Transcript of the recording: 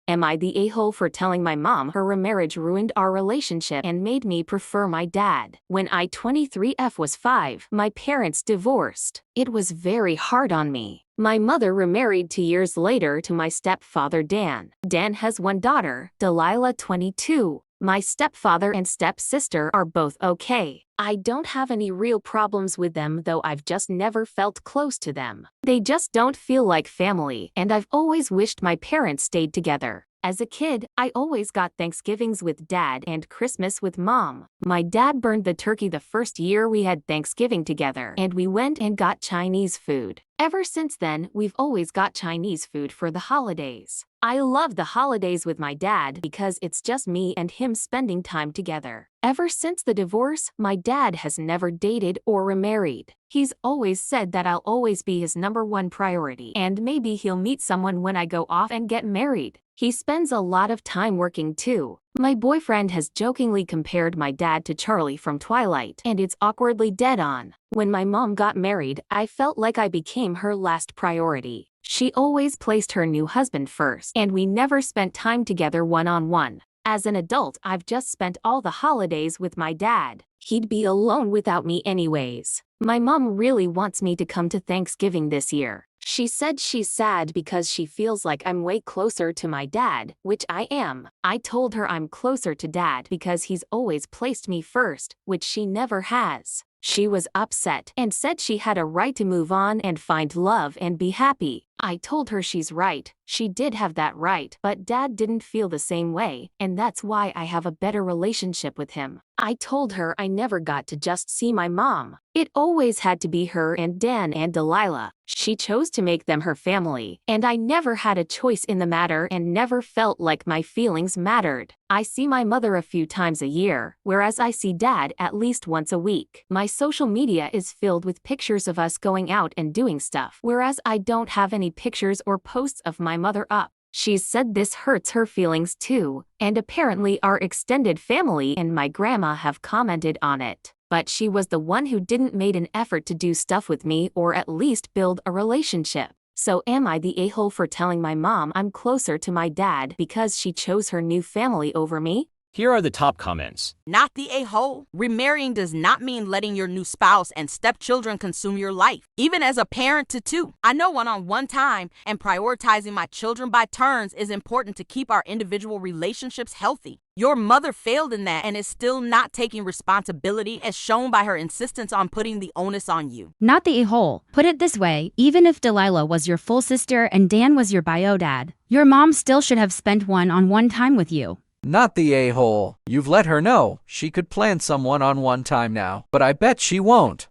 Am I the a-hole for telling my mom her remarriage ruined our relationship and made me prefer my dad? When I 23F was 5, my parents divorced. It was very hard on me. My mother remarried 2 years later to my stepfather Dan. Dan has one daughter, Delilah 22. My stepfather and stepsister are both okay. I don't have any real problems with them, though I've just never felt close to them. They just don't feel like family, and I've always wished my parents stayed together. As a kid, I always got Thanksgivings with Dad and Christmas with Mom. My dad burned the turkey the first year we had Thanksgiving together, and we went and got Chinese food. Ever since then, we've always got Chinese food for the holidays. I love the holidays with my dad because it's just me and him spending time together. Ever since the divorce, my dad has never dated or remarried. He's always said that I'll always be his #1 priority, and maybe he'll meet someone when I go off and get married. He spends a lot of time working too. My boyfriend has jokingly compared my dad to Charlie from Twilight, and it's awkwardly dead on. When my mom got married, I felt like I became her last priority. She always placed her new husband first, and we never spent time together one-on-one. As an adult, I've just spent all the holidays with my dad. He'd be alone without me anyways. My mom really wants me to come to Thanksgiving this year. She said she's sad because she feels like I'm way closer to my dad, which I am. I told her I'm closer to Dad because he's always placed me first, which she never has. She was upset and said she had a right to move on and find love and be happy. I told her she's right. She did have that right, but Dad didn't feel the same way, and that's why I have a better relationship with him. I told her I never got to just see my mom. It always had to be her and Dan and Delilah. She chose to make them her family, and I never had a choice in the matter and never felt like my feelings mattered. I see my mother a few times a year, whereas I see Dad at least once a week. My social media is filled with pictures of us going out and doing stuff, whereas I don't have any pictures or posts of my mother up. She's said this hurts her feelings too, and apparently our extended family and my grandma have commented on it. But she was the one who didn't make an effort to do stuff with me or at least build a relationship. So am I the a-hole for telling my mom I'm closer to my dad because she chose her new family over me? Here are the top comments. Not the a-hole. Remarrying does not mean letting your new spouse and stepchildren consume your life. Even as a parent to two, I know one-on-one time and prioritizing my children by turns is important to keep our individual relationships healthy. Your mother failed in that and is still not taking responsibility as shown by her insistence on putting the onus on you. Not the a-hole. Put it this way, even if Delilah was your full sister and Dan was your bio dad, your mom still should have spent one-on-one time with you. Not the a-hole. You've let her know she could plan some one-on-one time now, but I bet she won't.